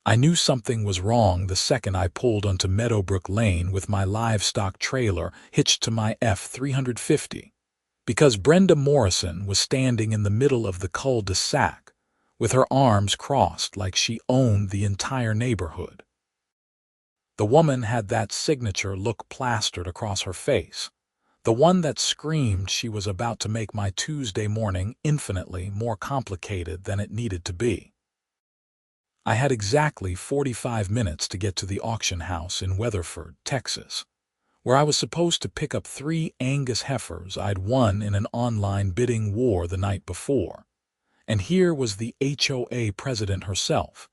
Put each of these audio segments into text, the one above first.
I knew something was wrong the second I pulled onto Meadowbrook Lane with my livestock trailer hitched to my F-350, because Brenda Morrison was standing in the middle of the cul-de-sac with her arms crossed like she owned the entire neighborhood. The woman had that signature look plastered across her face, the one that screamed she was about to make my Tuesday morning infinitely more complicated than it needed to be. I had exactly 45 minutes to get to the auction house in Weatherford, Texas, where I was supposed to pick up 3 Angus heifers I'd won in an online bidding war the night before. And here was the HOA president herself,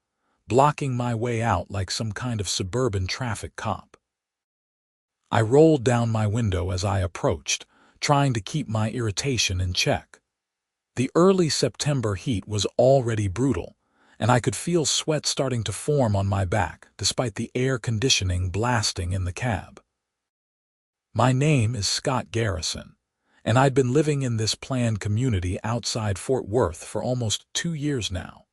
blocking my way out like some kind of suburban traffic cop. I rolled down my window as I approached, trying to keep my irritation in check. The early September heat was already brutal, and I could feel sweat starting to form on my back despite the air conditioning blasting in the cab. My name is Scott Garrison, and I'd been living in this planned community outside Fort Worth for almost 2 years now.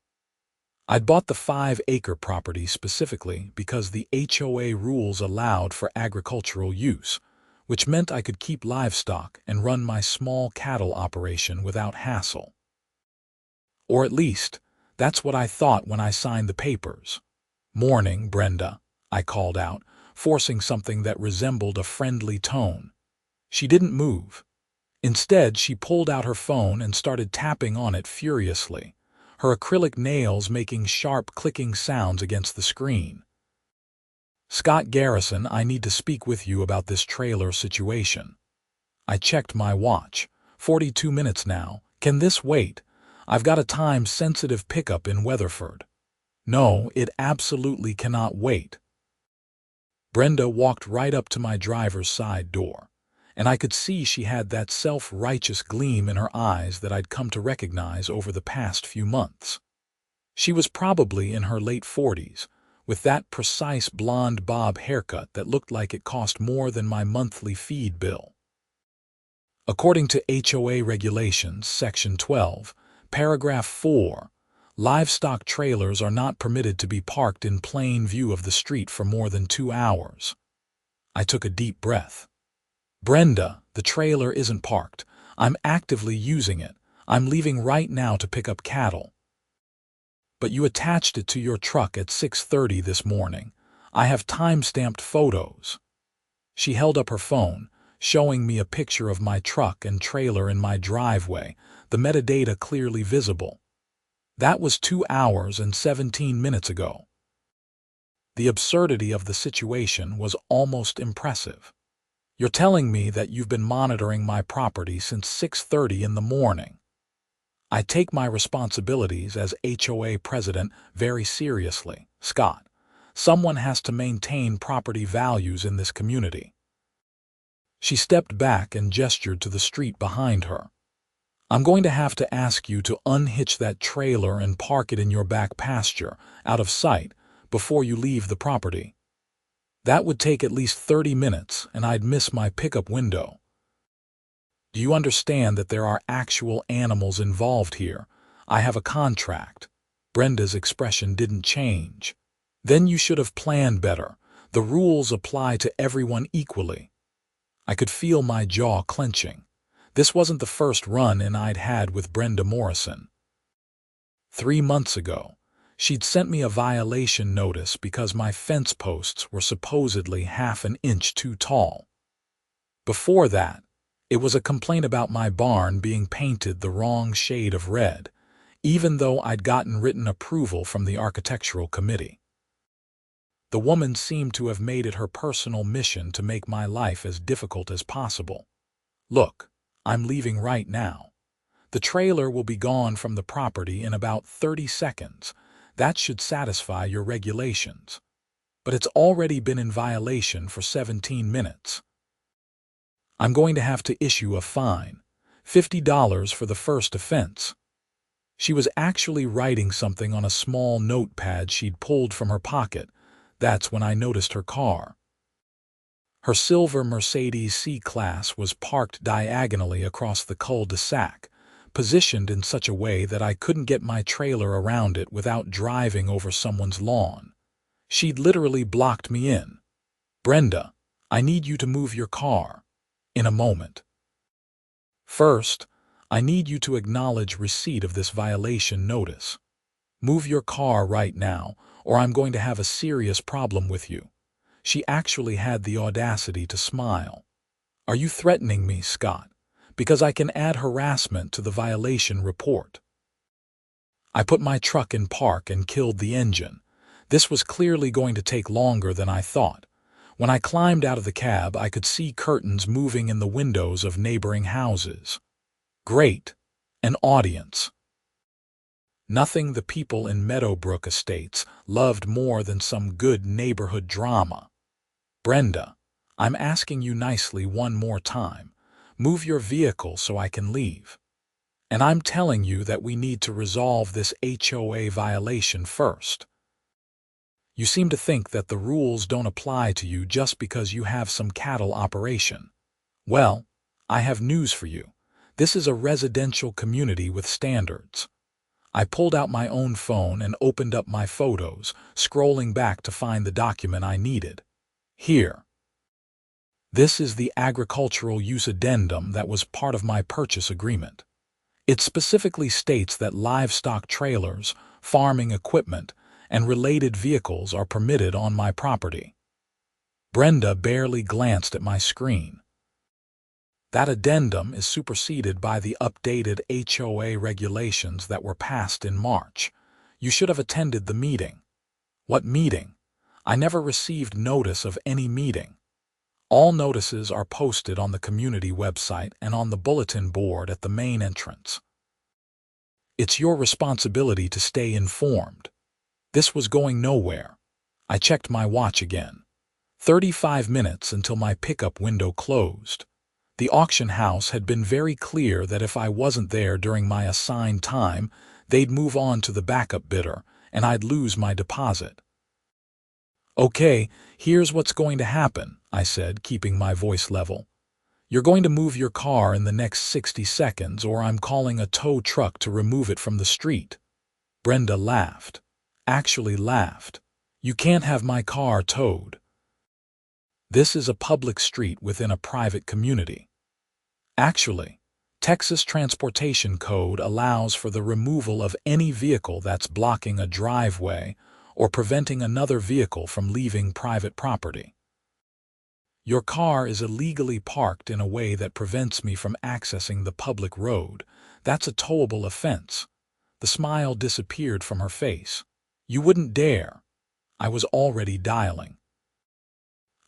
I'd bought the 5-acre property specifically because the HOA rules allowed for agricultural use, which meant I could keep livestock and run my small cattle operation without hassle. Or at least, that's what I thought when I signed the papers. "Morning, Brenda," I called out, forcing something that resembled a friendly tone. She didn't move. Instead, she pulled out her phone and started tapping on it furiously, her acrylic nails making sharp clicking sounds against the screen. "Scott Garrison, I need to speak with you about this trailer situation." I checked my watch. 42 minutes now. Can this wait? I've got a time-sensitive pickup in Weatherford. No, it absolutely cannot wait. Brenda walked right up to my driver's side door, and I could see she had that self-righteous gleam in her eyes that I'd come to recognize over the past few months. She was probably in her late 40s, with that precise blonde bob haircut that looked like it cost more than my monthly feed bill. According to HOA Regulations, Section 12, Paragraph 4, livestock trailers are not permitted to be parked in plain view of the street for more than 2 hours. I took a deep breath. "Brenda, the trailer isn't parked. I'm actively using it. I'm leaving right now to pick up cattle." "But you attached it to your truck at 6:30 this morning. I have time-stamped photos." She held up her phone, showing me a picture of my truck and trailer in my driveway, the metadata clearly visible. That was 2 hours and 17 minutes ago. The absurdity of the situation was almost impressive. "You're telling me that you've been monitoring my property since 6:30 in the morning." I take my responsibilities as HOA president very seriously, Scott. Someone has to maintain property values in this community. She stepped back and gestured to the street behind her. "I'm going to have to ask you to unhitch that trailer and park it in your back pasture, out of sight, before you leave the property. That would take at least 30 minutes, and I'd miss my pickup window. Do you understand that there are actual animals involved here? I have a contract." Brenda's expression didn't change. "Then you should have planned better. The rules apply to everyone equally." I could feel my jaw clenching. This wasn't the first run-in I'd had with Brenda Morrison. 3 months ago, she'd sent me a violation notice because my fence posts were supposedly half an inch too tall. Before that, it was a complaint about my barn being painted the wrong shade of red, even though I'd gotten written approval from the architectural committee. The woman seemed to have made it her personal mission to make my life as difficult as possible. "Look, I'm leaving right now. The trailer will be gone from the property in about 30 seconds. That should satisfy your regulations. But it's already been in violation for 17 minutes. I'm going to have to issue a fine, $50 for the first offense." She was actually writing something on a small notepad she'd pulled from her pocket. That's when I noticed her car. Her silver Mercedes C-Class was parked diagonally across the cul-de-sac, positioned in such a way that I couldn't get my trailer around it without driving over someone's lawn. She'd literally blocked me in. "Brenda, I need you to move your car. In a moment. First, I need you to acknowledge receipt of this violation notice. Move your car right now, or I'm going to have a serious problem with you." She actually had the audacity to smile. "Are you threatening me, Scott? Because I can add harassment to the violation report." I put my truck in park and killed the engine. This was clearly going to take longer than I thought. When I climbed out of the cab, I could see curtains moving in the windows of neighboring houses. Great. An audience. Nothing the people in Meadowbrook Estates loved more than some good neighborhood drama. "Brenda, I'm asking you nicely one more time. Move your vehicle so I can leave. And I'm telling you that we need to resolve this HOA violation first. You seem to think that the rules don't apply to you just because you have some cattle operation. Well, I have news for you. This is a residential community with standards." I pulled out my own phone and opened up my photos, scrolling back to find the document I needed. Here. This is the agricultural use addendum that was part of my purchase agreement. It specifically states that livestock trailers, farming equipment, and related vehicles are permitted on my property. Brenda barely glanced at my screen. That addendum is superseded by the updated HOA regulations that were passed in March. You should have attended the meeting. What meeting? I never received notice of any meeting. All notices are posted on the community website and on the bulletin board at the main entrance. It's your responsibility to stay informed. This was going nowhere. I checked my watch again. 35 minutes until my pickup window closed. The auction house had been very clear that if I wasn't there during my assigned time, they'd move on to the backup bidder, and I'd lose my deposit. "Okay, here's what's going to happen," I said, keeping my voice level. "You're going to move your car in the next 60 seconds, or I'm calling a tow truck to remove it from the street." Brenda laughed. Actually laughed. "You can't have my car towed. This is a public street within a private community. Actually, Texas Transportation Code allows for the removal of any vehicle that's blocking a driveway or preventing another vehicle from leaving private property. Your car is illegally parked in a way that prevents me from accessing the public road. That's a towable offense." The smile disappeared from her face. "You wouldn't dare." I was already dialing.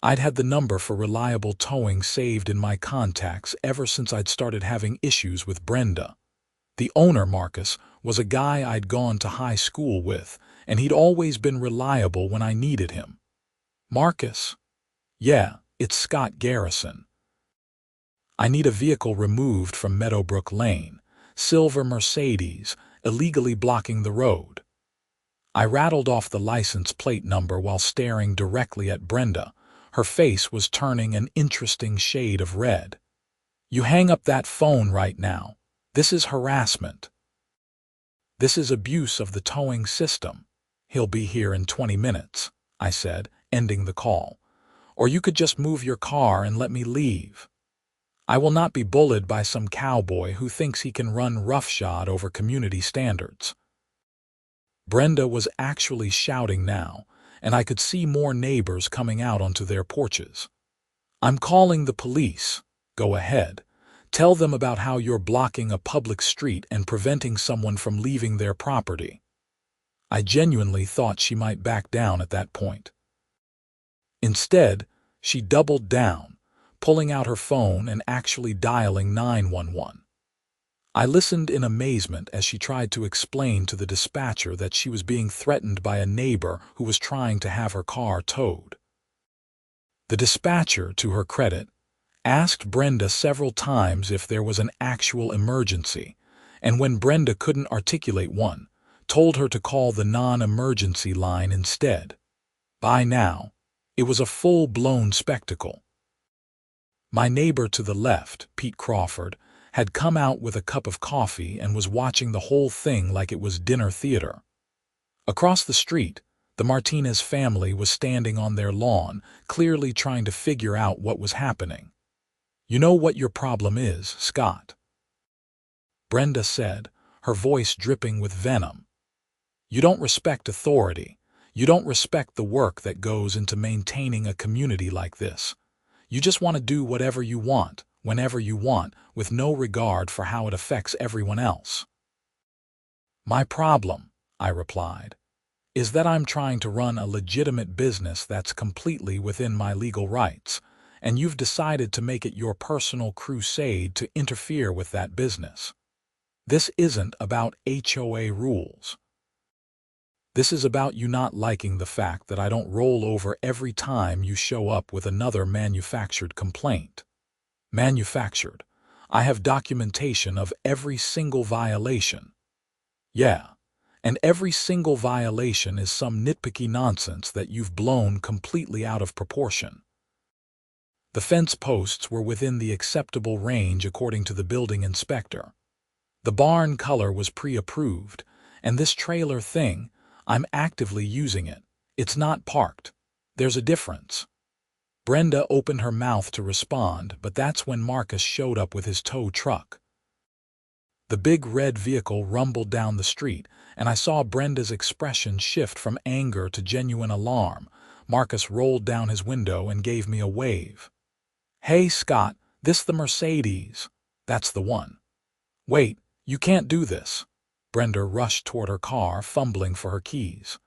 I'd had the number for reliable towing saved in my contacts ever since I'd started having issues with Brenda. The owner, Marcus, was a guy I'd gone to high school with, and he'd always been reliable when I needed him. "Marcus?" "Yeah, it's Scott Garrison. I need a vehicle removed from Meadowbrook Lane, silver Mercedes, illegally blocking the road." I rattled off the license plate number while staring directly at Brenda. Her face was turning an interesting shade of red. "You hang up that phone right now. This is harassment. This is abuse of the towing system. He'll be here in 20 minutes, I said, ending the call. "Or you could just move your car and let me leave. I will not be bullied by some cowboy who thinks he can run roughshod over community standards." Brenda was actually shouting now, and I could see more neighbors coming out onto their porches. "I'm calling the police. Go ahead. Tell them about how you're blocking a public street and preventing someone from leaving their property." I genuinely thought she might back down at that point. Instead, she doubled down, pulling out her phone and actually dialing 911. I listened in amazement as she tried to explain to the dispatcher that she was being threatened by a neighbor who was trying to have her car towed. The dispatcher, to her credit, asked Brenda several times if there was an actual emergency, and when Brenda couldn't articulate one, told her to call the non-emergency line instead. By now, it was a full-blown spectacle. My neighbor to the left, Pete Crawford, had come out with a cup of coffee and was watching the whole thing like it was dinner theater. Across the street, the Martinez family was standing on their lawn, clearly trying to figure out what was happening. "You know what your problem is, Scott," Brenda said, her voice dripping with venom. "You don't respect authority. You don't respect the work that goes into maintaining a community like this. You just want to do whatever you want, whenever you want, with no regard for how it affects everyone else." "My problem," I replied, "is that I'm trying to run a legitimate business that's completely within my legal rights, and you've decided to make it your personal crusade to interfere with that business. This isn't about HOA rules. This is about you not liking the fact that I don't roll over every time you show up with another manufactured complaint." "Manufactured? I have documentation of every single violation." "Yeah, and every single violation is some nitpicky nonsense that you've blown completely out of proportion." The fence posts were within the acceptable range according to the building inspector. The barn color was pre-approved, and this trailer thing, I'm actively using it. It's not parked. There's a difference. Brenda opened her mouth to respond, but that's when Marcus showed up with his tow truck. The big red vehicle rumbled down the street, and I saw Brenda's expression shift from anger to genuine alarm. Marcus rolled down his window and gave me a wave. "Hey, Scott, this the Mercedes." "That's the one." "Wait, you can't do this." Brenda rushed toward her car, fumbling for her keys.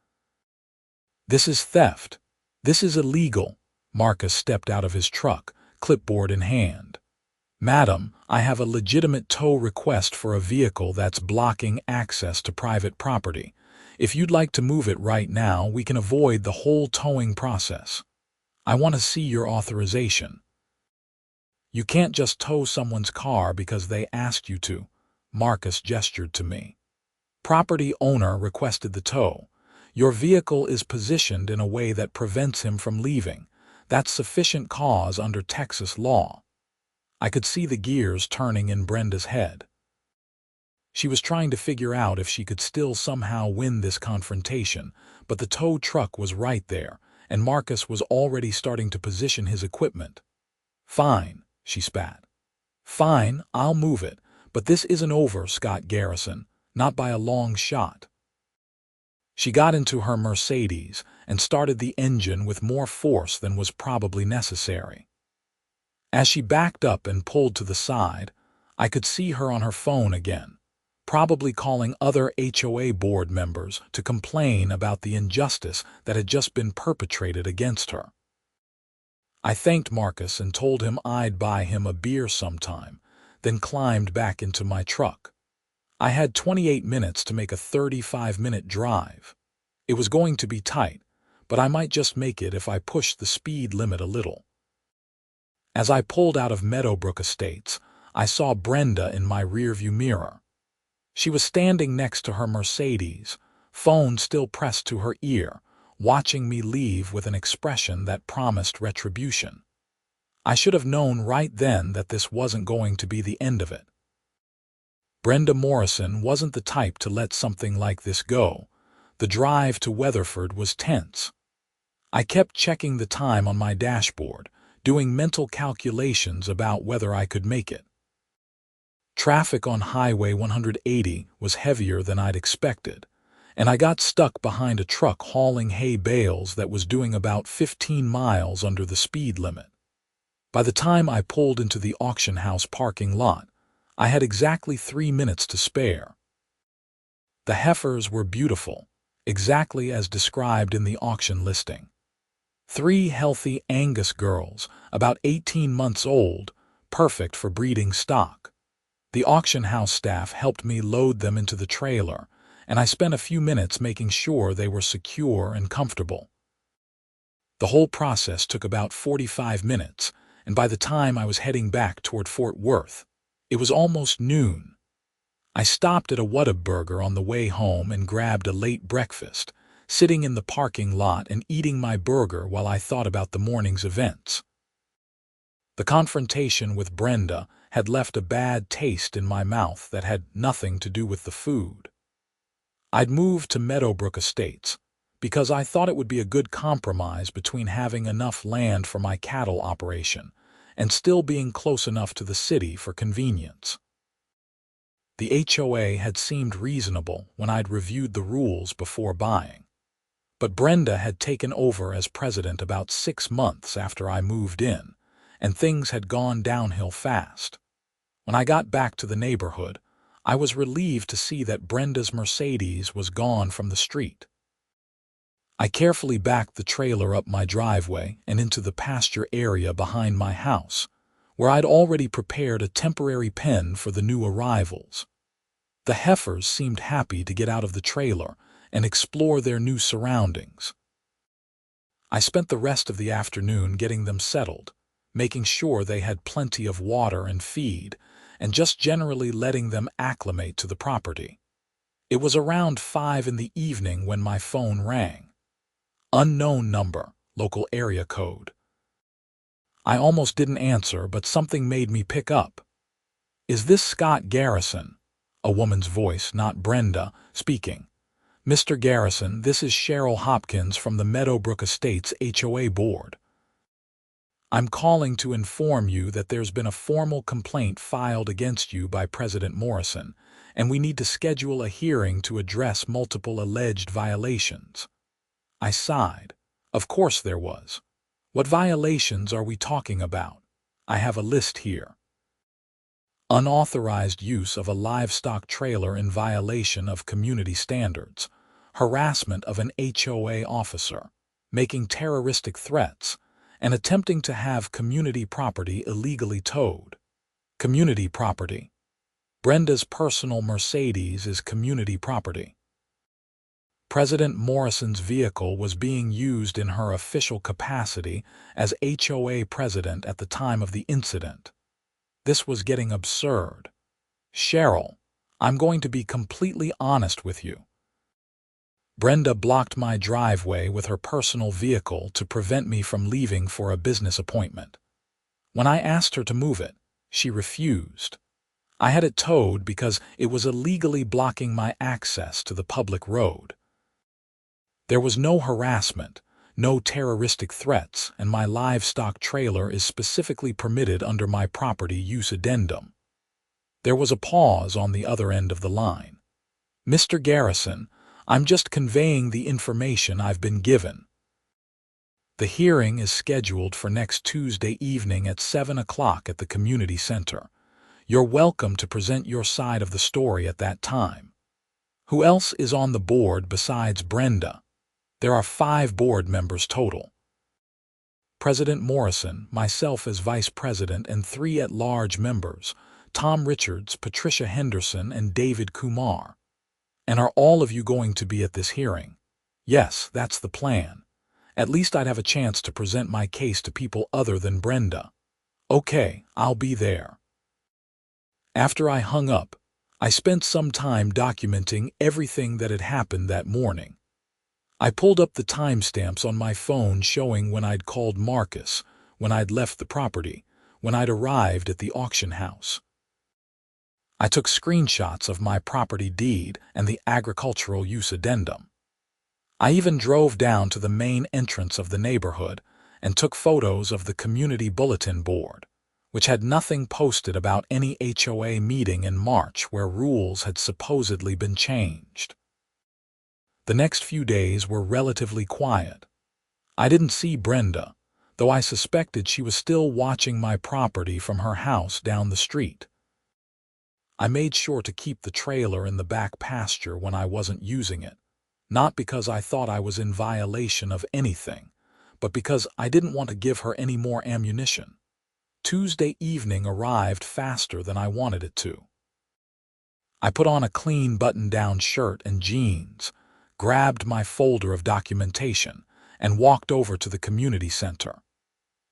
"This is theft. This is illegal." Marcus stepped out of his truck, clipboard in hand. "Madam, I have a legitimate tow request for a vehicle that's blocking access to private property. If you'd like to move it right now, we can avoid the whole towing process. I want to see your authorization." "You can't just tow someone's car because they asked you to," Marcus gestured to me. "Property owner requested the tow. Your vehicle is positioned in a way that prevents him from leaving. That's sufficient cause under Texas law." I could see the gears turning in Brenda's head. She was trying to figure out if she could still somehow win this confrontation, but the tow truck was right there, and Marcus was already starting to position his equipment. "Fine," she spat. "Fine, I'll move it, but this isn't over, Scott Garrison. Not by a long shot." She got into her Mercedes and started the engine with more force than was probably necessary. As she backed up and pulled to the side, I could see her on her phone again, probably calling other HOA board members to complain about the injustice that had just been perpetrated against her. I thanked Marcus and told him I'd buy him a beer sometime, then climbed back into my truck. I had 28 minutes to make a 35-minute drive. It was going to be tight, but I might just make it if I pushed the speed limit a little. As I pulled out of Meadowbrook Estates, I saw Brenda in my rearview mirror. She was standing next to her Mercedes, phone still pressed to her ear, watching me leave with an expression that promised retribution. I should have known right then that this wasn't going to be the end of it. Brenda Morrison wasn't the type to let something like this go. The drive to Weatherford was tense. I kept checking the time on my dashboard, doing mental calculations about whether I could make it. Traffic on Highway 180 was heavier than I'd expected, and I got stuck behind a truck hauling hay bales that was doing about 15 miles under the speed limit. By the time I pulled into the auction house parking lot, I had exactly 3 minutes to spare. The heifers were beautiful, exactly as described in the auction listing. 3 healthy Angus girls, about 18 months old, perfect for breeding stock. The auction house staff helped me load them into the trailer, and I spent a few minutes making sure they were secure and comfortable. The whole process took about 45 minutes, and by the time I was heading back toward Fort Worth, it was almost noon. I stopped at a Whataburger on the way home and grabbed a late breakfast, sitting in the parking lot and eating my burger while I thought about the morning's events. The confrontation with Brenda had left a bad taste in my mouth that had nothing to do with the food. I'd moved to Meadowbrook Estates because I thought it would be a good compromise between having enough land for my cattle operation and still being close enough to the city for convenience. The HOA had seemed reasonable when I'd reviewed the rules before buying. But Brenda had taken over as president about 6 months after I moved in, and things had gone downhill fast. When I got back to the neighborhood, I was relieved to see that Brenda's Mercedes was gone from the street. I carefully backed the trailer up my driveway and into the pasture area behind my house, where I'd already prepared a temporary pen for the new arrivals. The heifers seemed happy to get out of the trailer and explore their new surroundings. I spent the rest of the afternoon getting them settled, making sure they had plenty of water and feed, and just generally letting them acclimate to the property. It was around 5 in the evening when my phone rang. Unknown number, local area code. I almost didn't answer, but something made me pick up. "Is this Scott Garrison?" A woman's voice, not Brenda, speaking. "Mr. Garrison, this is Cheryl Hopkins from the Meadowbrook Estates HOA Board. I'm calling to inform you that there's been a formal complaint filed against you by President Morrison, and we need to schedule a hearing to address multiple alleged violations." I sighed. Of course there was. What violations are we talking about? I have a list here. Unauthorized use of a livestock trailer in violation of community standards, harassment of an HOA officer, making terroristic threats, and attempting to have community property illegally towed. Community property. Brenda's personal Mercedes is community property. President Morrison's vehicle was being used in her official capacity as HOA president at the time of the incident. This was getting absurd. Cheryl, I'm going to be completely honest with you. Brenda blocked my driveway with her personal vehicle to prevent me from leaving for a business appointment. When I asked her to move it, she refused. I had it towed because it was illegally blocking my access to the public road. There was no harassment, no terroristic threats, and my livestock trailer is specifically permitted under my property use addendum. There was a pause on the other end of the line. "Mr. Garrison, I'm just conveying the information I've been given. The hearing is scheduled for next Tuesday evening at 7 o'clock at the community center. You're welcome to present your side of the story at that time. Who else is on the board besides Brenda? There are 5 board members total. President Morrison, myself as vice president, and 3 at-large members, Tom Richards, Patricia Henderson, and David Kumar. And are all of you going to be at this hearing?" "Yes, that's the plan. At least I'd have a chance to present my case to people other than Brenda." "Okay, I'll be there." After I hung up, I spent some time documenting everything that had happened that morning. I pulled up the timestamps on my phone showing when I'd called Marcus, when I'd left the property, when I'd arrived at the auction house. I took screenshots of my property deed and the agricultural use addendum. I even drove down to the main entrance of the neighborhood and took photos of the community bulletin board, which had nothing posted about any HOA meeting in March where rules had supposedly been changed. The next few days were relatively quiet. I didn't see Brenda, though I suspected she was still watching my property from her house down the street. I made sure to keep the trailer in the back pasture when I wasn't using it, not because I thought I was in violation of anything, but because I didn't want to give her any more ammunition. Tuesday evening arrived faster than I wanted it to. I put on a clean button-down shirt and jeans, grabbed my folder of documentation, and walked over to the community center.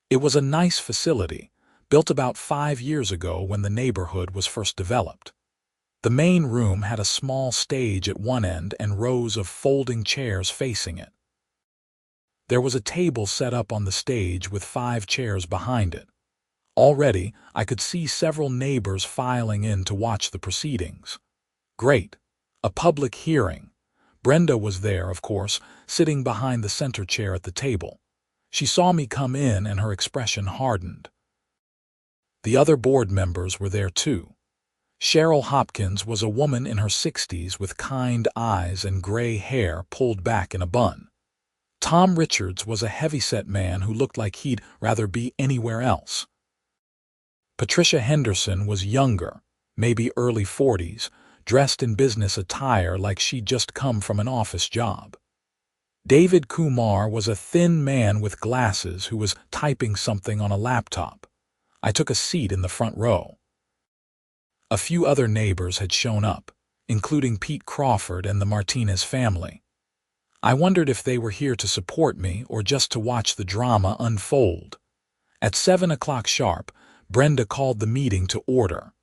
It was a nice facility, built about 5 years ago when the neighborhood was first developed. The main room had a small stage at one end and rows of folding chairs facing it. There was a table set up on the stage with 5 chairs behind it. Already, I could see several neighbors filing in to watch the proceedings. Great. A public hearing. Brenda was there, of course, sitting behind the center chair at the table. She saw me come in and her expression hardened. The other board members were there too. Cheryl Hopkins was a woman in her 60s with kind eyes and gray hair pulled back in a bun. Tom Richards was a heavyset man who looked like he'd rather be anywhere else. Patricia Henderson was younger, maybe early 40s, dressed in business attire like she'd just come from an office job. David Kumar was a thin man with glasses who was typing something on a laptop. I took a seat in the front row. A few other neighbors had shown up, including Pete Crawford and the Martinez family. I wondered if they were here to support me or just to watch the drama unfold. At 7 o'clock sharp, Brenda called the meeting to order.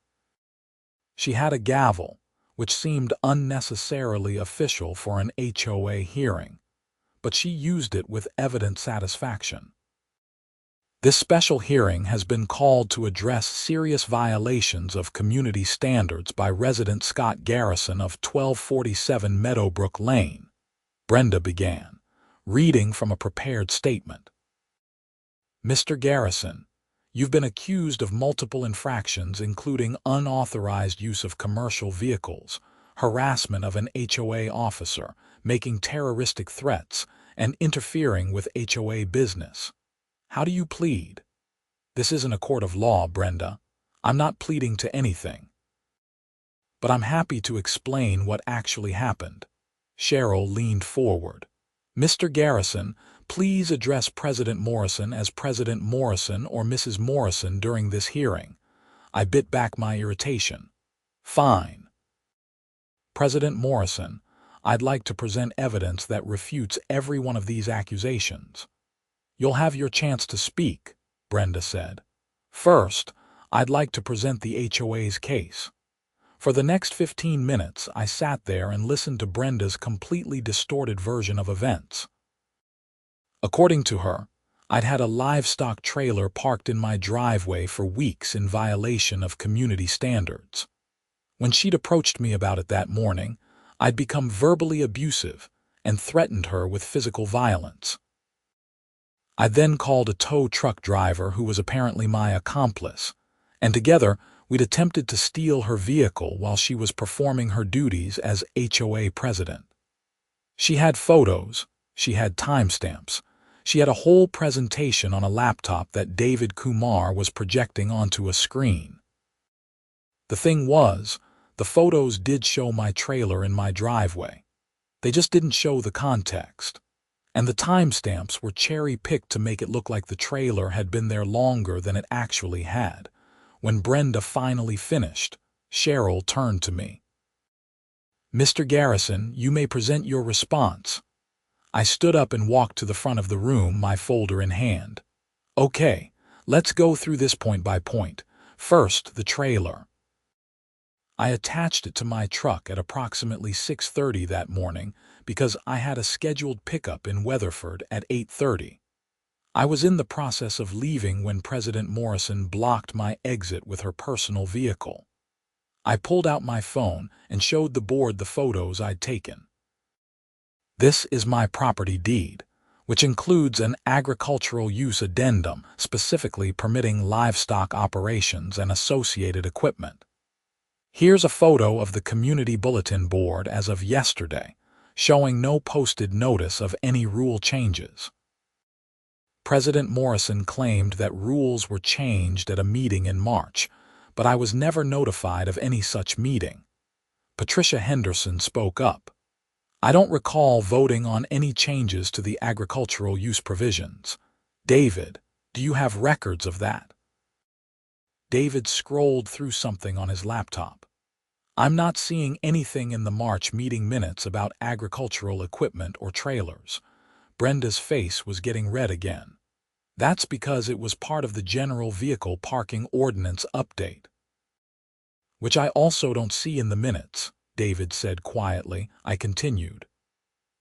She had a gavel, which seemed unnecessarily official for an HOA hearing, but she used it with evident satisfaction. This special hearing has been called to address serious violations of community standards by resident Scott Garrison of 1247 Meadowbrook Lane. Brenda began, reading from a prepared statement. Mr. Garrison, you've been accused of multiple infractions including unauthorized use of commercial vehicles, harassment of an HOA officer, making terroristic threats, and interfering with HOA business. How do you plead? This isn't a court of law, Brenda. I'm not pleading to anything. But I'm happy to explain what actually happened. Cheryl leaned forward. Mr. Garrison, please address President Morrison as President Morrison or Mrs. Morrison during this hearing. I bit back my irritation. Fine. President Morrison, I'd like to present evidence that refutes every one of these accusations. You'll have your chance to speak, Brenda said. First, I'd like to present the HOA's case. For the next 15 minutes, I sat there and listened to Brenda's completely distorted version of events. According to her, I'd had a livestock trailer parked in my driveway for weeks in violation of community standards. When she'd approached me about it that morning, I'd become verbally abusive and threatened her with physical violence. I then called a tow truck driver who was apparently my accomplice, and together we'd attempted to steal her vehicle while she was performing her duties as HOA president. She had photos, she had timestamps, she had a whole presentation on a laptop that David Kumar was projecting onto a screen. The thing was, the photos did show my trailer in my driveway. They just didn't show the context. And the timestamps were cherry-picked to make it look like the trailer had been there longer than it actually had. When Brenda finally finished, Cheryl turned to me. Mr. Garrison, you may present your response. I stood up and walked to the front of the room, my folder in hand. Okay, let's go through this point by point. First, the trailer. I attached it to my truck at approximately 6:30 that morning because I had a scheduled pickup in Weatherford at 8:30. I was in the process of leaving when President Morrison blocked my exit with her personal vehicle. I pulled out my phone and showed the board the photos I'd taken. This is my property deed, which includes an agricultural use addendum specifically permitting livestock operations and associated equipment. Here's a photo of the community bulletin board as of yesterday, showing no posted notice of any rule changes. President Morrison claimed that rules were changed at a meeting in March, but I was never notified of any such meeting. Patricia Henderson spoke up. I don't recall voting on any changes to the agricultural use provisions. David, do you have records of that? David scrolled through something on his laptop. I'm not seeing anything in the March meeting minutes about agricultural equipment or trailers. Brenda's face was getting red again. That's because it was part of the General Vehicle Parking Ordinance update. Which I also don't see in the minutes, David said quietly. I continued.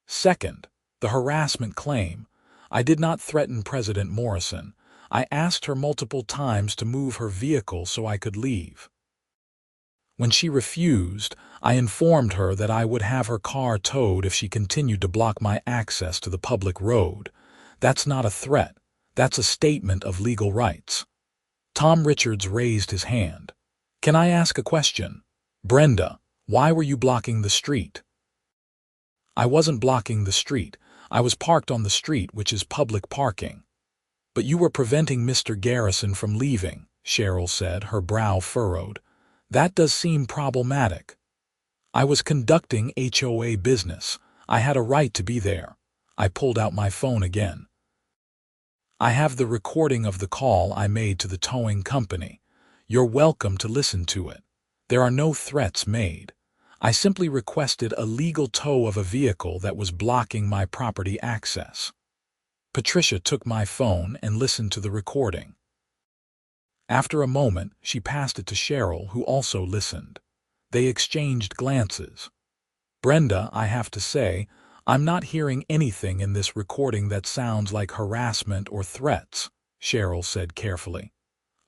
Second, the harassment claim. I did not threaten President Morrison. I asked her multiple times to move her vehicle so I could leave. When she refused, I informed her that I would have her car towed if she continued to block my access to the public road. That's not a threat. That's a statement of legal rights. Tom Richards raised his hand. Can I ask a question? Brenda, why were you blocking the street? I wasn't blocking the street. I was parked on the street, which is public parking. But you were preventing Mr. Garrison from leaving, Cheryl said, her brow furrowed. That does seem problematic. I was conducting HOA business. I had a right to be there. I pulled out my phone again. I have the recording of the call I made to the towing company. You're welcome to listen to it. There are no threats made. I simply requested a legal tow of a vehicle that was blocking my property access. Patricia took my phone and listened to the recording. After a moment, she passed it to Cheryl, who also listened. They exchanged glances. Brenda, I have to say, I'm not hearing anything in this recording that sounds like harassment or threats, Cheryl said carefully.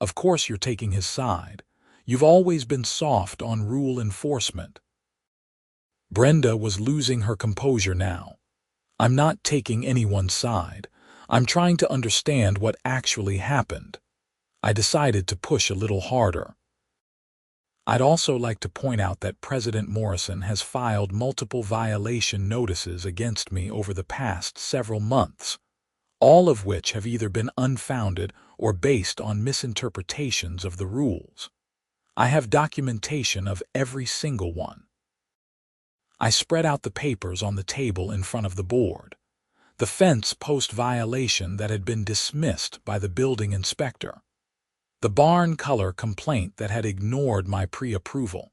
Of course you're taking his side. You've always been soft on rule enforcement. Brenda was losing her composure now. I'm not taking anyone's side. I'm trying to understand what actually happened. I decided to push a little harder. I'd also like to point out that President Morrison has filed multiple violation notices against me over the past several months, all of which have either been unfounded or based on misinterpretations of the rules. I have documentation of every single one. I spread out the papers on the table in front of the board. The fence post violation that had been dismissed by the building inspector. The barn color complaint that had ignored my pre-approval.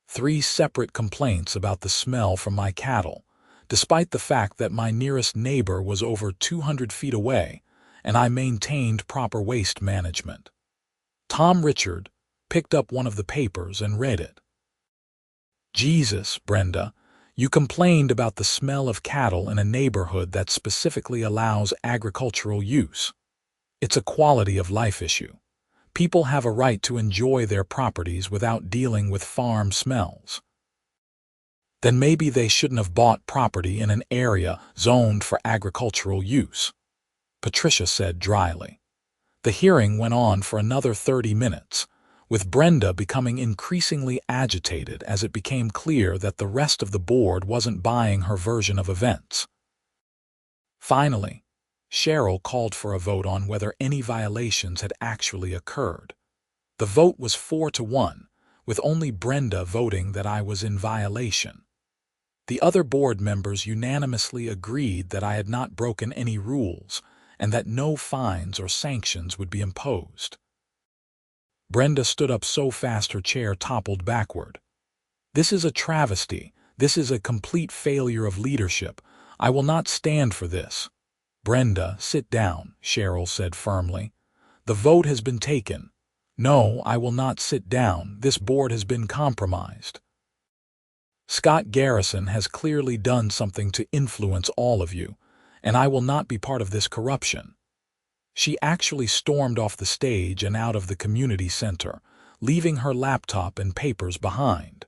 3 separate complaints about the smell from my cattle, despite the fact that my nearest neighbor was over 200 feet away and I maintained proper waste management. Tom Richard picked up one of the papers and read it. Jesus, Brenda, you complained about the smell of cattle in a neighborhood that specifically allows agricultural use. It's a quality of life issue. People have a right to enjoy their properties without dealing with farm smells. Then maybe they shouldn't have bought property in an area zoned for agricultural use, Patricia said dryly. The hearing went on for another 30 minutes, with Brenda becoming increasingly agitated as it became clear that the rest of the board wasn't buying her version of events. Finally, Cheryl called for a vote on whether any violations had actually occurred. The vote was 4-1, with only Brenda voting that I was in violation. The other board members unanimously agreed that I had not broken any rules and that no fines or sanctions would be imposed. Brenda stood up so fast her chair toppled backward. This is a travesty. This is a complete failure of leadership. I will not stand for this. Brenda, sit down, Cheryl said firmly. The vote has been taken. No, I will not sit down. This board has been compromised. Scott Garrison has clearly done something to influence all of you, and I will not be part of this corruption. She actually stormed off the stage and out of the community center, leaving her laptop and papers behind.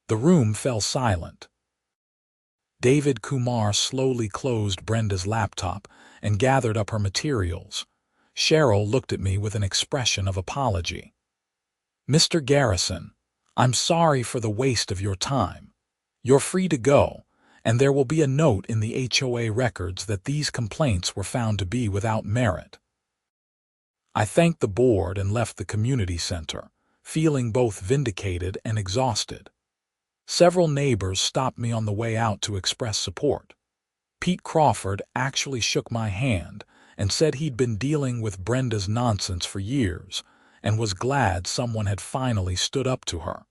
The room fell silent. David Kumar slowly closed Brenda's laptop and gathered up her materials. Cheryl looked at me with an expression of apology. Mr. Garrison, I'm sorry for the waste of your time. You're free to go, and there will be a note in the HOA records that these complaints were found to be without merit. I thanked the board and left the community center, feeling both vindicated and exhausted. Several neighbors stopped me on the way out to express support. Pete Crawford actually shook my hand and said he'd been dealing with Brenda's nonsense for years and was glad someone had finally stood up to her.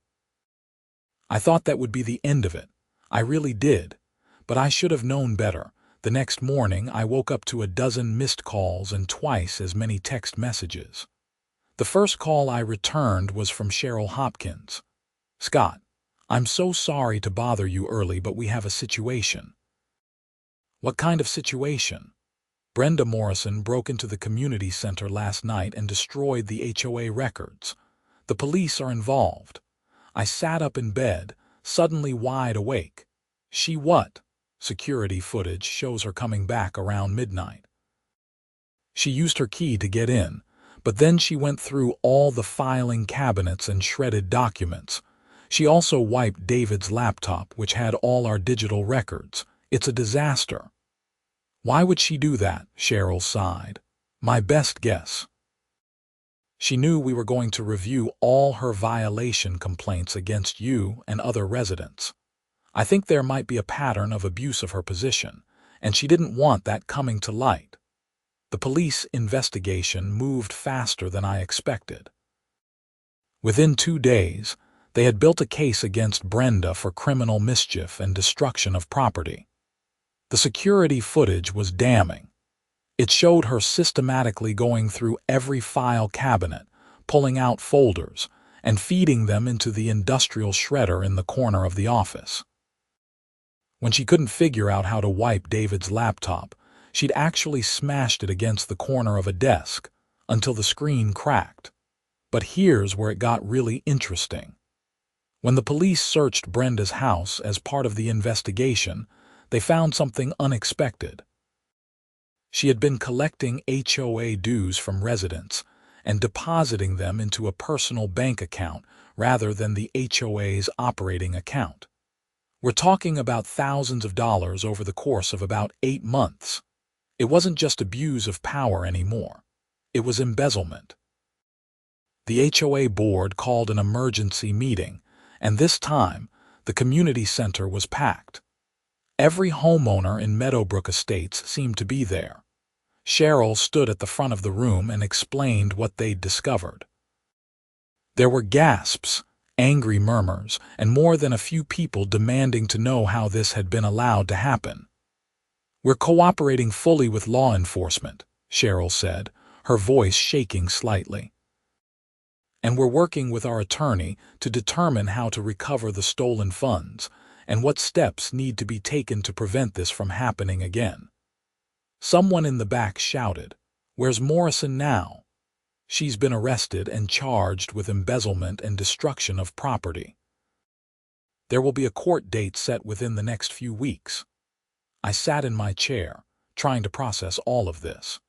I thought that would be the end of it. I really did, but I should have known better. The next morning, I woke up to a dozen missed calls and twice as many text messages. The first call I returned was from Cheryl Hopkins. Scott, I'm so sorry to bother you early, but we have a situation. What kind of situation? Brenda Morrison broke into the community center last night and destroyed the HOA records. The police are involved. I sat up in bed, suddenly wide awake. She what? Security footage shows her coming back around midnight. She used her key to get in, but then she went through all the filing cabinets and shredded documents. She also wiped David's laptop, which had all our digital records. It's a disaster. Why would she do that? Cheryl sighed. My best guess. She knew we were going to review all her violation complaints against you and other residents. I think there might be a pattern of abuse of her position, and she didn't want that coming to light. The police investigation moved faster than I expected. Within 2 days, they had built a case against Brenda for criminal mischief and destruction of property. The security footage was damning. It showed her systematically going through every file cabinet, pulling out folders, and feeding them into the industrial shredder in the corner of the office. When she couldn't figure out how to wipe David's laptop, she'd actually smashed it against the corner of a desk until the screen cracked. But here's where it got really interesting. When the police searched Brenda's house as part of the investigation, they found something unexpected. She had been collecting HOA dues from residents and depositing them into a personal bank account rather than the HOA's operating account. We're talking about thousands of dollars over the course of about 8 months. It wasn't just abuse of power anymore. It was embezzlement. The HOA board called an emergency meeting, and this time, the community center was packed. Every homeowner in Meadowbrook Estates seemed to be there. Cheryl stood at the front of the room and explained what they'd discovered. There were gasps, angry murmurs, and more than a few people demanding to know how this had been allowed to happen. We're cooperating fully with law enforcement, Cheryl said, her voice shaking slightly. And we're working with our attorney to determine how to recover the stolen funds and what steps need to be taken to prevent this from happening again. Someone in the back shouted, "Where's Morrison now?" She's been arrested and charged with embezzlement and destruction of property. There will be a court date set within the next few weeks. I sat in my chair, trying to process all of this.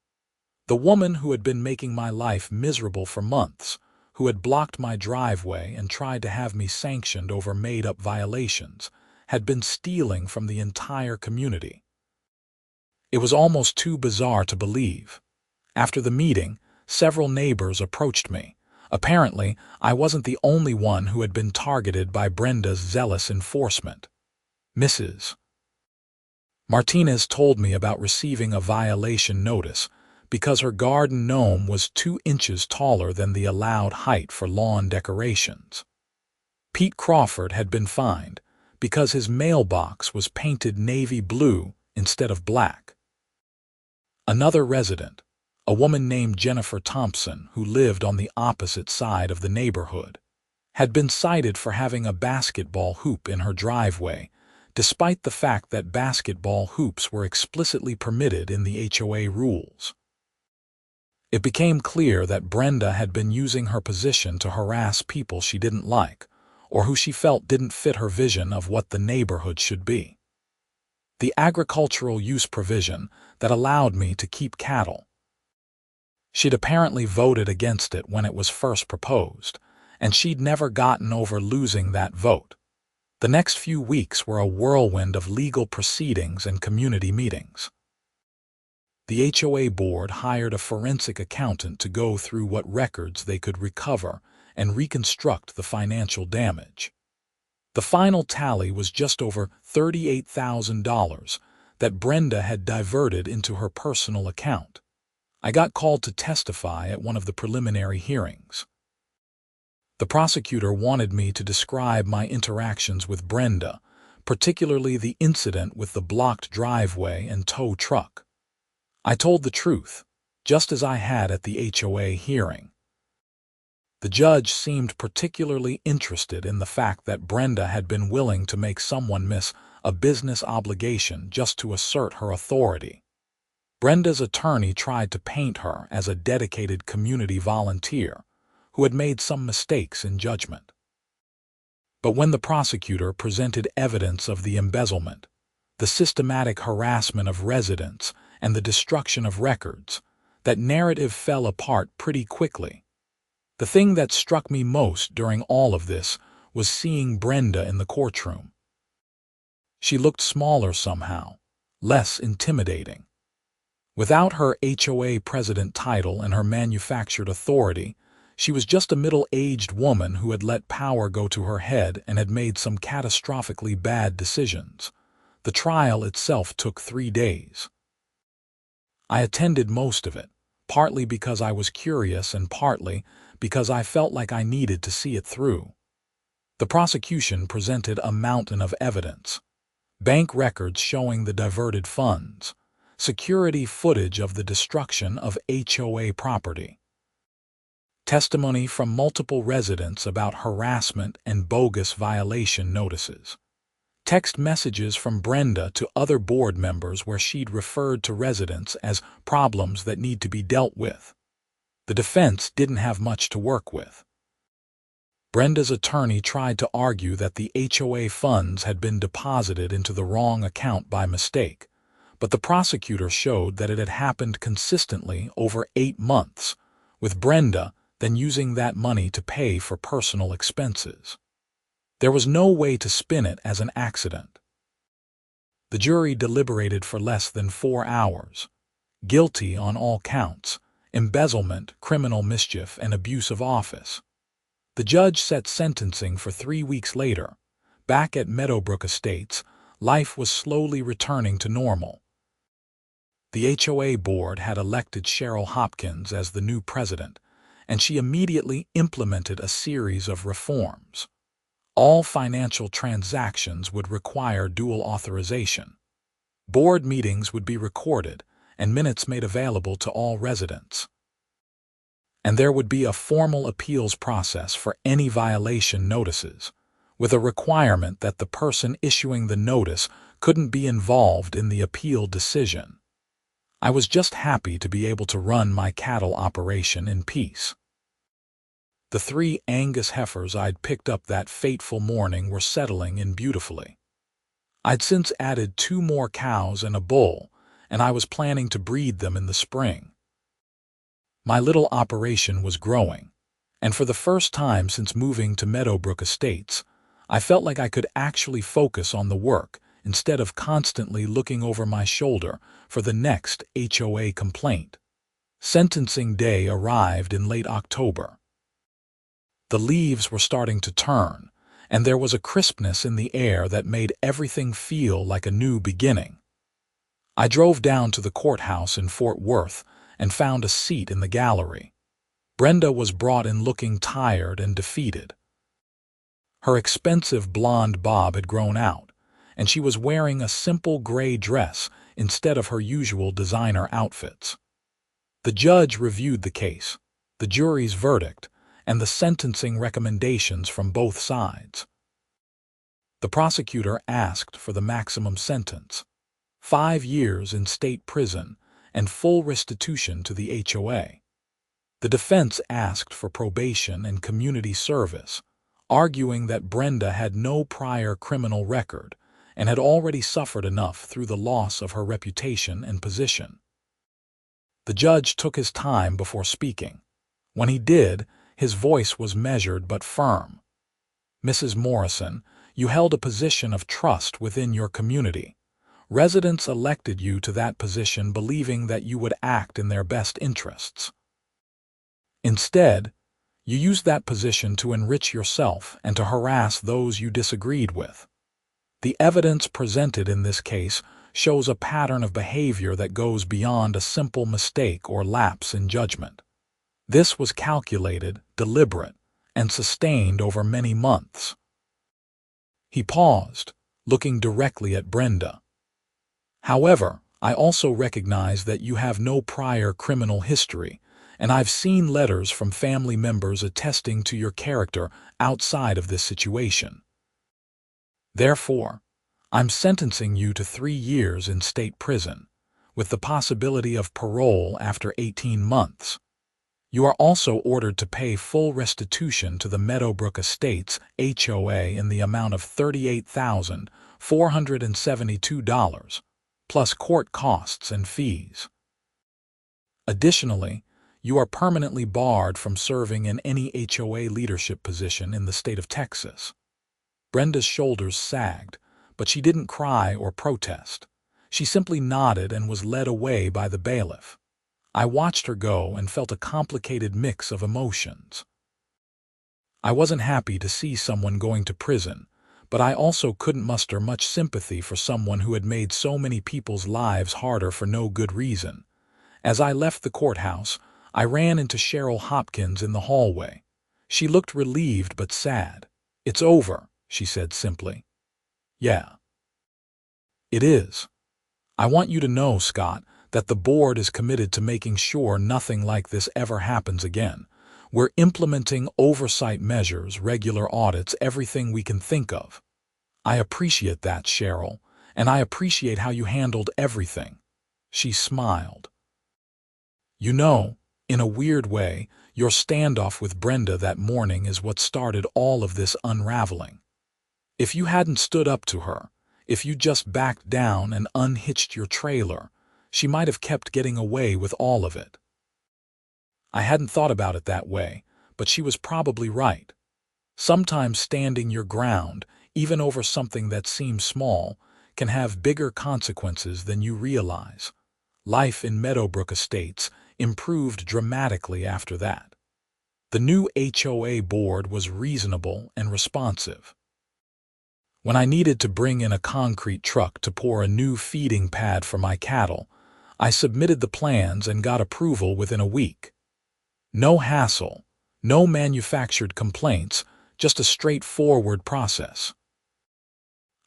The woman who had been making my life miserable for months, who had blocked my driveway and tried to have me sanctioned over made-up violations, had been stealing from the entire community. It was almost too bizarre to believe. After the meeting, several neighbors approached me. Apparently, I wasn't the only one who had been targeted by Brenda's zealous enforcement. Mrs. Martinez told me about receiving a violation notice because her garden gnome was 2 inches taller than the allowed height for lawn decorations. Pete Crawford had been fined because his mailbox was painted navy blue instead of black. Another resident, a woman named Jennifer Thompson, who lived on the opposite side of the neighborhood, had been cited for having a basketball hoop in her driveway, despite the fact that basketball hoops were explicitly permitted in the HOA rules. It became clear that Brenda had been using her position to harass people she didn't like, or who she felt didn't fit her vision of what the neighborhood should be. The agricultural use provision that allowed me to keep cattle. She'd apparently voted against it when it was first proposed, and she'd never gotten over losing that vote. The next few weeks were a whirlwind of legal proceedings and community meetings. The HOA board hired a forensic accountant to go through what records they could recover and reconstruct the financial damage. The final tally was just over $38,000 that Brenda had diverted into her personal account. I got called to testify at one of the preliminary hearings. The prosecutor wanted me to describe my interactions with Brenda, particularly the incident with the blocked driveway and tow truck. I told the truth, just as I had at the HOA hearing. The judge seemed particularly interested in the fact that Brenda had been willing to make someone miss a business obligation just to assert her authority. Brenda's attorney tried to paint her as a dedicated community volunteer who had made some mistakes in judgment. But when the prosecutor presented evidence of the embezzlement, the systematic harassment of residents, and the destruction of records, that narrative fell apart pretty quickly. The thing that struck me most during all of this was seeing Brenda in the courtroom. She looked smaller somehow, less intimidating. Without her HOA president title and her manufactured authority, she was just a middle-aged woman who had let power go to her head and had made some catastrophically bad decisions. The trial itself took 3 days. I attended most of it, partly because I was curious and partly because I felt like I needed to see it through. The prosecution presented a mountain of evidence: bank records showing the diverted funds, security footage of the destruction of HOA property, testimony from multiple residents about harassment and bogus violation notices, text messages from Brenda to other board members where she'd referred to residents as problems that need to be dealt with. The defense didn't have much to work with. Brenda's attorney tried to argue that the HOA funds had been deposited into the wrong account by mistake, but the prosecutor showed that it had happened consistently over 8 months, with Brenda then using that money to pay for personal expenses. There was no way to spin it as an accident. The jury deliberated for less than 4 hours. Guilty on all counts: embezzlement, criminal mischief, and abuse of office. The judge set sentencing for 3 weeks later. Back at Meadowbrook Estates, life was slowly returning to normal. The HOA board had elected Cheryl Hopkins as the new president, and she immediately implemented a series of reforms. All financial transactions would require dual authorization. Board meetings would be recorded and minutes made available to all residents. And there would be a formal appeals process for any violation notices, with a requirement that the person issuing the notice couldn't be involved in the appeal decision. I was just happy to be able to run my cattle operation in peace. The 3 Angus heifers I'd picked up that fateful morning were settling in beautifully. I'd since added 2 more cows and a bull, and I was planning to breed them in the spring. My little operation was growing, and for the first time since moving to Meadowbrook Estates, I felt like I could actually focus on the work instead of constantly looking over my shoulder for the next HOA complaint. Sentencing day arrived in late October. The leaves were starting to turn, and there was a crispness in the air that made everything feel like a new beginning. I drove down to the courthouse in Fort Worth and found a seat in the gallery. Brenda was brought in looking tired and defeated. Her expensive blonde bob had grown out, and she was wearing a simple gray dress instead of her usual designer outfits. The judge reviewed the case, the jury's verdict, and the sentencing recommendations from both sides. The prosecutor asked for the maximum sentence: 5 years in state prison and full restitution to the HOA. The defense asked for probation and community service, arguing that Brenda had no prior criminal record and had already suffered enough through the loss of her reputation and position. The judge took his time before speaking. When he did, his voice was measured but firm. "Mrs. Morrison, you held a position of trust within your community. Residents elected you to that position believing that you would act in their best interests. Instead, you used that position to enrich yourself and to harass those you disagreed with. The evidence presented in this case shows a pattern of behavior that goes beyond a simple mistake or lapse in judgment. This was calculated, deliberate, and sustained over many months." He paused, looking directly at Brenda. "However, I also recognize that you have no prior criminal history, and I've seen letters from family members attesting to your character outside of this situation. Therefore, I'm sentencing you to 3 years in state prison, with the possibility of parole after 18 months. You are also ordered to pay full restitution to the Meadowbrook Estates HOA in the amount of $38,472, plus court costs and fees. Additionally, you are permanently barred from serving in any HOA leadership position in the state of Texas. Brenda's shoulders sagged, but she didn't cry or protest. She simply nodded and was led away by the bailiff. I watched her go and felt a complicated mix of emotions. I wasn't happy to see someone going to prison, but I also couldn't muster much sympathy for someone who had made so many people's lives harder for no good reason. As I left the courthouse, I ran into Cheryl Hopkins in the hallway. She looked relieved but sad. "It's over," she said simply. "Yeah. It is. I want you to know, Scott, that the board is committed to making sure nothing like this ever happens again. We're implementing oversight measures, regular audits, everything we can think of." "I appreciate that, Cheryl, and I appreciate how you handled everything." She smiled. "You know, in a weird way, your standoff with Brenda that morning is what started all of this unraveling. If you hadn't stood up to her, if you just backed down and unhitched your trailer, she might have kept getting away with all of it." I hadn't thought about it that way, but she was probably right. Sometimes standing your ground, even over something that seems small, can have bigger consequences than you realize. Life in Meadowbrook Estates improved dramatically after that. The new HOA board was reasonable and responsive. When I needed to bring in a concrete truck to pour a new feeding pad for my cattle, I submitted the plans and got approval within a week. No hassle, no manufactured complaints, just a straightforward process.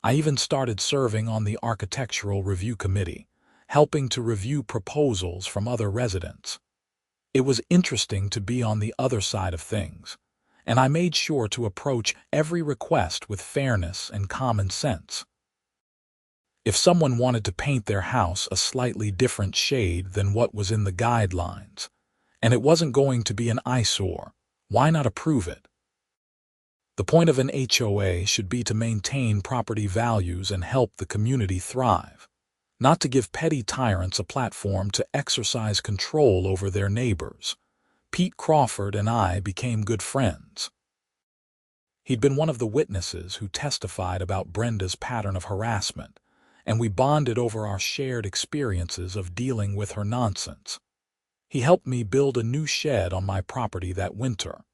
I even started serving on the Architectural Review Committee, helping to review proposals from other residents. It was interesting to be on the other side of things, and I made sure to approach every request with fairness and common sense. If someone wanted to paint their house a slightly different shade than what was in the guidelines, and it wasn't going to be an eyesore, why not approve it? The point of an HOA should be to maintain property values and help the community thrive, not to give petty tyrants a platform to exercise control over their neighbors. Pete Crawford and I became good friends. He'd been one of the witnesses who testified about Brenda's pattern of harassment, and we bonded over our shared experiences of dealing with her nonsense. He helped me build a new shed on my property that winter,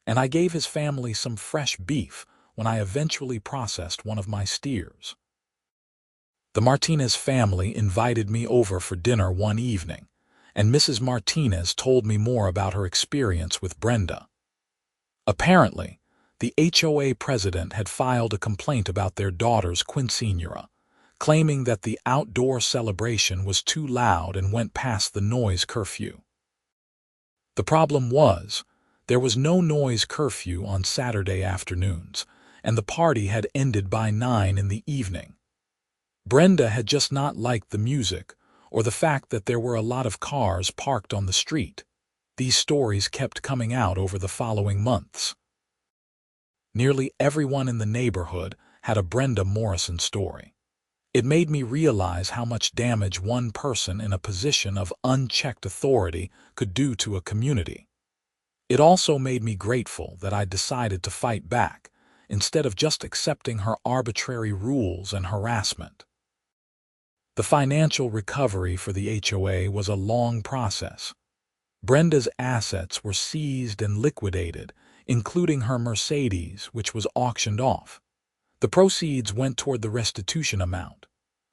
and I gave his family some fresh beef when I eventually processed one of my steers. The Martinez family invited me over for dinner one evening, and Mrs. Martinez told me more about her experience with Brenda. Apparently, the HOA president had filed a complaint about their daughter's quinceañera, claiming that the outdoor celebration was too loud and went past the noise curfew. The problem was, there was no noise curfew on Saturday afternoons, and the party had ended by 9 in the evening. Brenda had just not liked the music, or the fact that there were a lot of cars parked on the street. These stories kept coming out over the following months. Nearly everyone in the neighborhood had a Brenda Morrison story. It made me realize how much damage one person in a position of unchecked authority could do to a community. It also made me grateful that I decided to fight back, instead of just accepting her arbitrary rules and harassment. The financial recovery for the HOA was a long process. Brenda's assets were seized and liquidated, including her Mercedes, which was auctioned off. The proceeds went toward the restitution amount.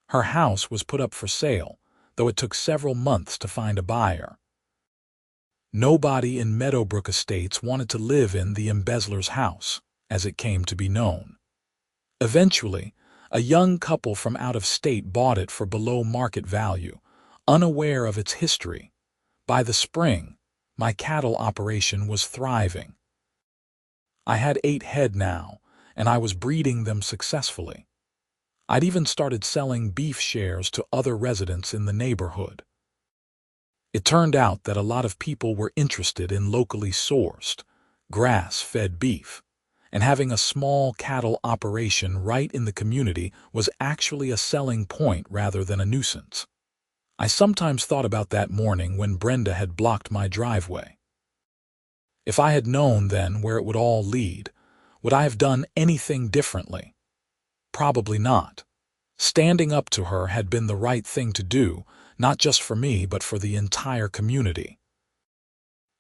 Her house was put up for sale, though it took several months to find a buyer. Nobody in Meadowbrook Estates wanted to live in the embezzler's house, as it came to be known. Eventually, a young couple from out of state bought it for below market value, unaware of its history. By the spring, my cattle operation was thriving. I had 8 head now, and I was breeding them successfully. I'd even started selling beef shares to other residents in the neighborhood. It turned out that a lot of people were interested in locally sourced, grass-fed beef, and having a small cattle operation right in the community was actually a selling point rather than a nuisance. I sometimes thought about that morning when Brenda had blocked my driveway. If I had known then where it would all lead, would I have done anything differently? Probably not. Standing up to her had been the right thing to do, not just for me but for the entire community.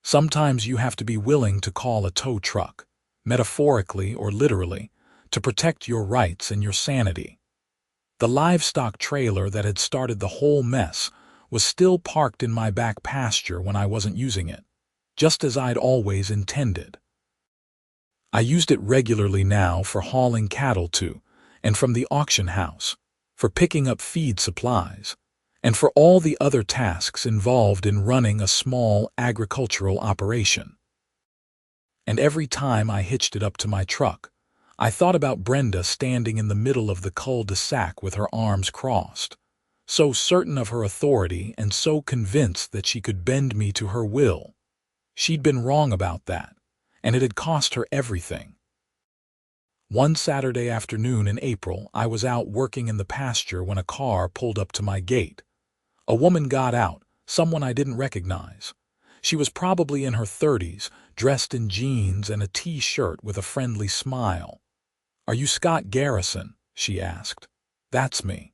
Sometimes you have to be willing to call a tow truck, metaphorically or literally, to protect your rights and your sanity. The livestock trailer that had started the whole mess was still parked in my back pasture when I wasn't using it, just as I'd always intended. I used it regularly now for hauling cattle to and from the auction house, for picking up feed supplies, and for all the other tasks involved in running a small agricultural operation. And every time I hitched it up to my truck, I thought about Brenda standing in the middle of the cul-de-sac with her arms crossed, so certain of her authority and so convinced that she could bend me to her will. She'd been wrong about that, and it had cost her everything. One Saturday afternoon in April, I was out working in the pasture when a car pulled up to my gate. A woman got out, someone I didn't recognize. She was probably in her 30s, dressed in jeans and a t-shirt with a friendly smile. "Are you Scott Garrison?" she asked. "That's me."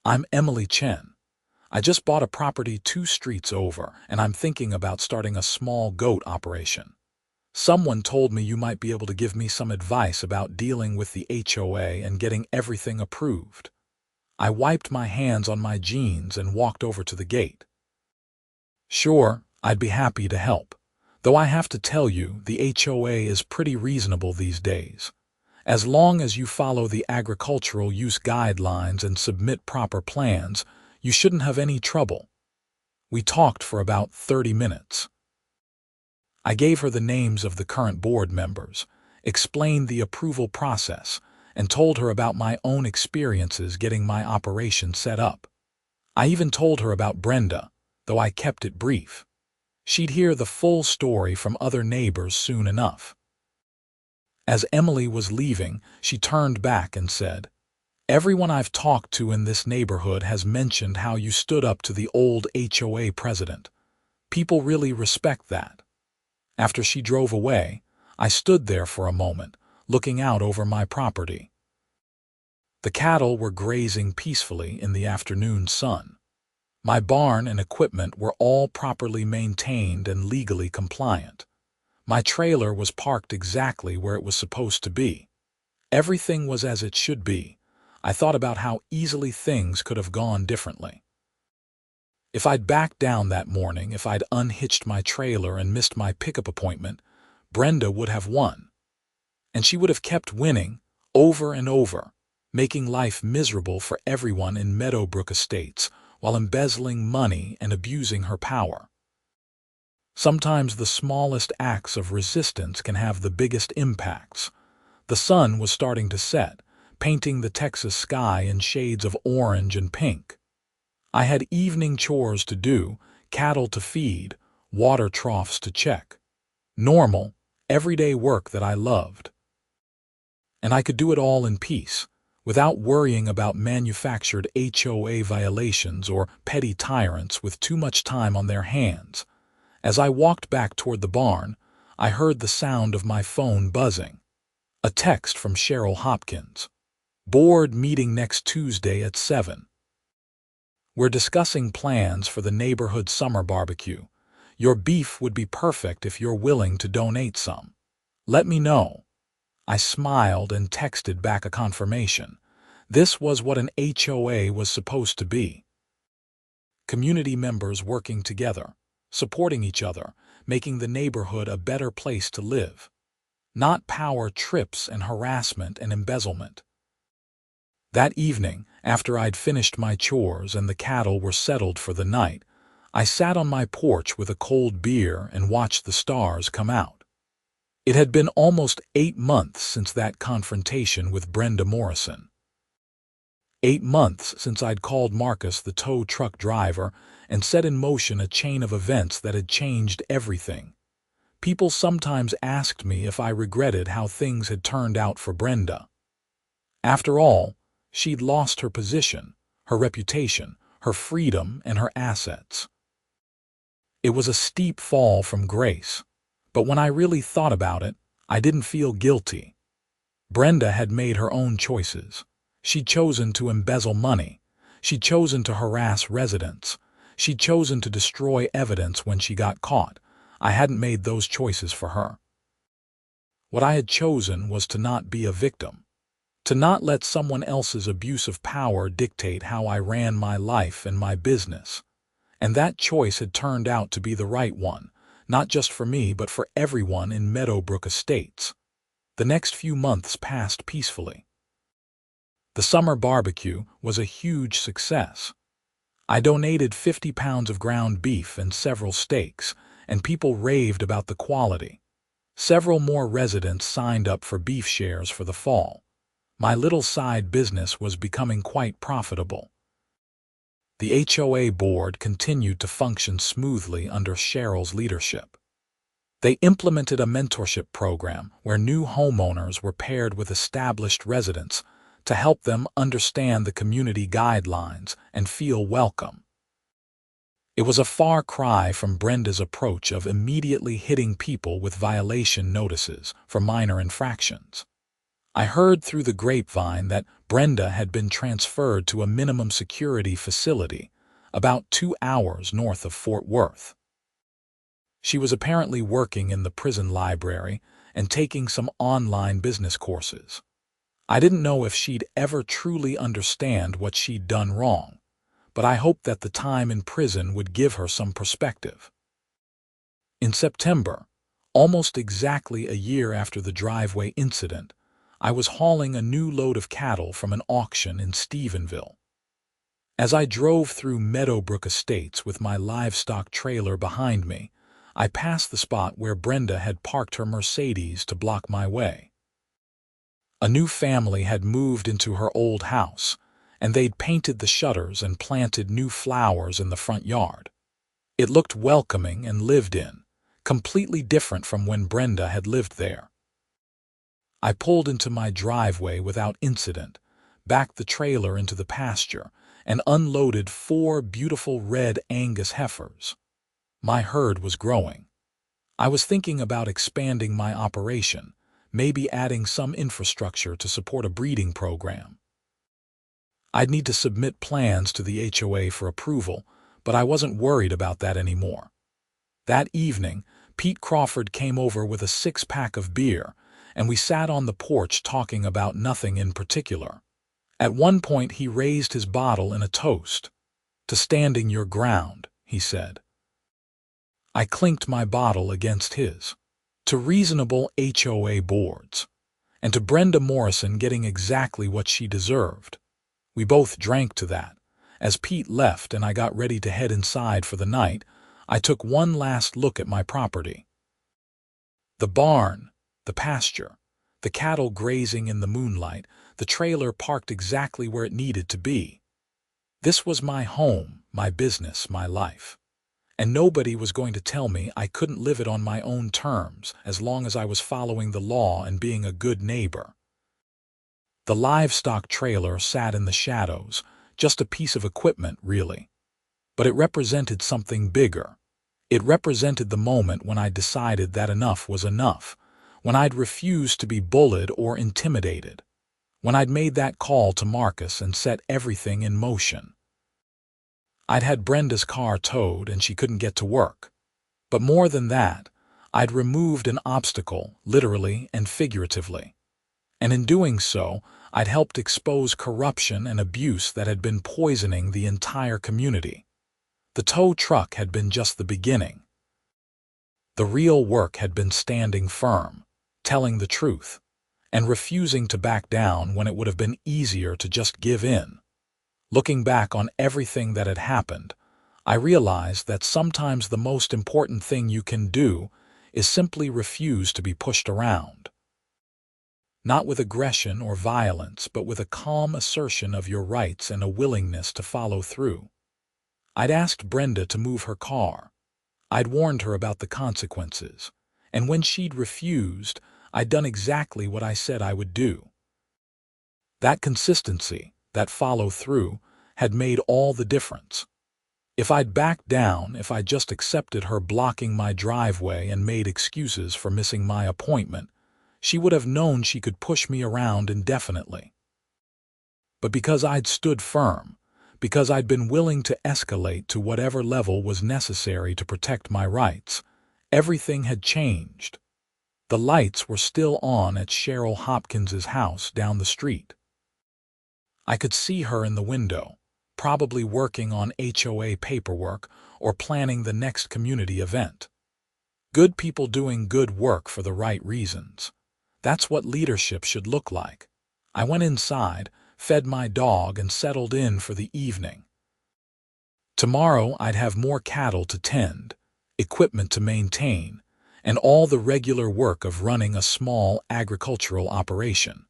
"I'm Emily Chen. I just bought a property 2 streets over, and I'm thinking about starting a small goat operation. Someone told me you might be able to give me some advice about dealing with the HOA and getting everything approved." I wiped my hands on my jeans and walked over to the gate. "Sure, I'd be happy to help. Though I have to tell you, the HOA is pretty reasonable these days. As long as you follow the agricultural use guidelines and submit proper plans, you shouldn't have any trouble." We talked for about 30 minutes. I gave her the names of the current board members, explained the approval process, and told her about my own experiences getting my operation set up. I even told her about Brenda, though I kept it brief. She'd hear the full story from other neighbors soon enough. As Emily was leaving, she turned back and said, "Everyone I've talked to in this neighborhood has mentioned how you stood up to the old HOA president. People really respect that." After she drove away, I stood there for a moment, looking out over my property. The cattle were grazing peacefully in the afternoon sun. My barn and equipment were all properly maintained and legally compliant. My trailer was parked exactly where it was supposed to be. Everything was as it should be. I thought about how easily things could have gone differently. If I'd backed down that morning, if I'd unhitched my trailer and missed my pickup appointment, Brenda would have won. And she would have kept winning over and over, making life miserable for everyone in Meadowbrook Estates while embezzling money and abusing her power. Sometimes the smallest acts of resistance can have the biggest impacts. The sun was starting to set, painting the Texas sky in shades of orange and pink. I had evening chores to do, cattle to feed, water troughs to check. Normal, everyday work that I loved. And I could do it all in peace, without worrying about manufactured HOA violations or petty tyrants with too much time on their hands. As I walked back toward the barn, I heard the sound of my phone buzzing. A text from Cheryl Hopkins. "Board meeting next Tuesday at 7. We're discussing plans for the neighborhood summer barbecue. Your beef would be perfect if you're willing to donate some. Let me know." I smiled and texted back a confirmation. This was what an HOA was supposed to be. Community members working together, supporting each other, making the neighborhood a better place to live. Not power trips and harassment and embezzlement. That evening, after I'd finished my chores and the cattle were settled for the night, I sat on my porch with a cold beer and watched the stars come out. It had been almost 8 months since that confrontation with Brenda Morrison. 8 months since I'd called Marcus, the tow truck driver, and set in motion a chain of events that had changed everything. People sometimes asked me if I regretted how things had turned out for Brenda. After all, she'd lost her position, her reputation, her freedom, and her assets. It was a steep fall from grace, but when I really thought about it, I didn't feel guilty. Brenda had made her own choices. She'd chosen to embezzle money. She'd chosen to harass residents. She'd chosen to destroy evidence when she got caught. I hadn't made those choices for her. What I had chosen was to not be a victim, to not let someone else's abuse of power dictate how I ran my life and my business. And that choice had turned out to be the right one, not just for me but for everyone in Meadowbrook Estates. The next few months passed peacefully. The summer barbecue was a huge success. I donated 50 pounds of ground beef and several steaks, and people raved about the quality. Several more residents signed up for beef shares for the fall. My little side business was becoming quite profitable. The HOA board continued to function smoothly under Cheryl's leadership. They implemented a mentorship program where new homeowners were paired with established residents to help them understand the community guidelines and feel welcome. It was a far cry from Brenda's approach of immediately hitting people with violation notices for minor infractions. I heard through the grapevine that Brenda had been transferred to a minimum security facility about 2 hours north of Fort Worth. She was apparently working in the prison library and taking some online business courses. I didn't know if she'd ever truly understand what she'd done wrong, but I hoped that the time in prison would give her some perspective. In September, almost exactly a year after the driveway incident, I was hauling a new load of cattle from an auction in Stephenville. As I drove through Meadowbrook Estates with my livestock trailer behind me, I passed the spot where Brenda had parked her Mercedes to block my way. A new family had moved into her old house, and they'd painted the shutters and planted new flowers in the front yard. It looked welcoming and lived in, completely different from when Brenda had lived there. I pulled into my driveway without incident, backed the trailer into the pasture, and unloaded 4 beautiful red Angus heifers. My herd was growing. I was thinking about expanding my operation, maybe adding some infrastructure to support a breeding program. I'd need to submit plans to the HOA for approval, but I wasn't worried about that anymore. That evening, Pete Crawford came over with a 6-pack of beer, and we sat on the porch talking about nothing in particular. At one point he raised his bottle in a toast. "To standing your ground," he said. I clinked my bottle against his. To reasonable HOA boards, and to Brenda Morrison getting exactly what she deserved. We both drank to that. As Pete left and I got ready to head inside for the night, I took one last look at my property. The barn, the pasture, the cattle grazing in the moonlight, the trailer parked exactly where it needed to be. This was my home, my business, my life. And nobody was going to tell me I couldn't live it on my own terms as long as I was following the law and being a good neighbor. The livestock trailer sat in the shadows, just a piece of equipment, really. But it represented something bigger. It represented the moment when I decided that enough was enough, when I'd refused to be bullied or intimidated, when I'd made that call to Marcus and set everything in motion. I'd had Brenda's car towed and she couldn't get to work. But more than that, I'd removed an obstacle, literally and figuratively. And in doing so, I'd helped expose corruption and abuse that had been poisoning the entire community. The tow truck had been just the beginning. The real work had been standing firm, telling the truth, and refusing to back down when it would have been easier to just give in. Looking back on everything that had happened, I realized that sometimes the most important thing you can do is simply refuse to be pushed around. not with aggression or violence, but with a calm assertion of your rights and a willingness to follow through. I'd asked Brenda to move her car. I'd warned her about the consequences. And when she'd refused, I'd done exactly what I said I would do. That consistency, that follow-through, had made all the difference. If I'd backed down, if I'd just accepted her blocking my driveway and made excuses for missing my appointment, she would have known she could push me around indefinitely. But because I'd stood firm, because I'd been willing to escalate to whatever level was necessary to protect my rights, everything had changed. The lights were still on at Cheryl Hopkins's house down the street. I could see her in the window, probably working on HOA paperwork or planning the next community event. Good people doing good work for the right reasons. That's what leadership should look like. I went inside, fed my dog, and settled in for the evening. Tomorrow I'd have more cattle to tend, equipment to maintain, and all the regular work of running a small agricultural operation.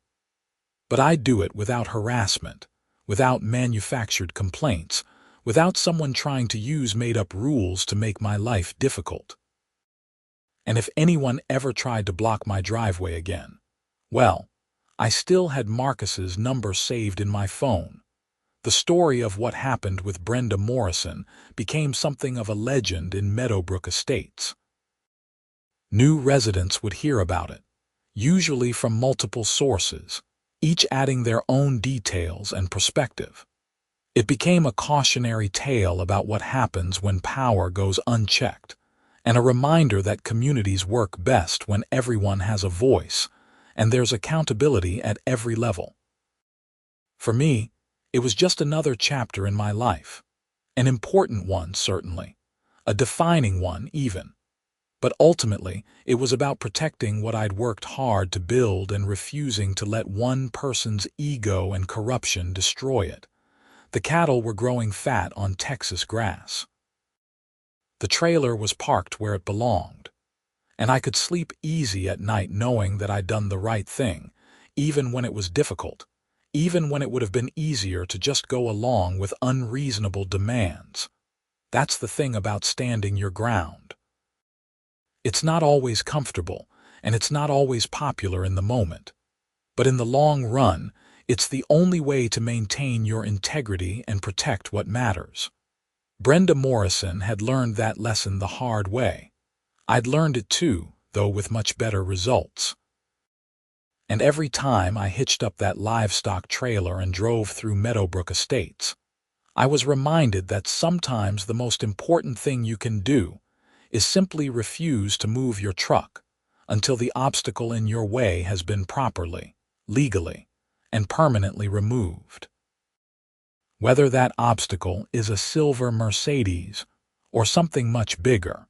But I'd do it without harassment, without manufactured complaints, without someone trying to use made-up rules to make my life difficult. And if anyone ever tried to block my driveway again, well, I still had Marcus's number saved in my phone. The story of what happened with Brenda Morrison became something of a legend in Meadowbrook Estates. New residents would hear about it, usually from multiple sources, each adding their own details and perspective. It became a cautionary tale about what happens when power goes unchecked, and a reminder that communities work best when everyone has a voice, and there's accountability at every level. For me, it was just another chapter in my life. An important one, certainly. A defining one, even. But ultimately, it was about protecting what I'd worked hard to build and refusing to let one person's ego and corruption destroy it. The cattle were growing fat on Texas grass. The trailer was parked where it belonged, and I could sleep easy at night knowing that I'd done the right thing, even when it was difficult, even when it would have been easier to just go along with unreasonable demands. That's the thing about standing your ground. It's not always comfortable, and it's not always popular in the moment. But in the long run, it's the only way to maintain your integrity and protect what matters. Brenda Morrison had learned that lesson the hard way. I'd learned it too, though with much better results. And every time I hitched up that livestock trailer and drove through Meadowbrook Estates, I was reminded that sometimes the most important thing you can do is simply refuse to move your truck until the obstacle in your way has been properly, legally, and permanently removed. Whether that obstacle is a silver Mercedes or something much bigger,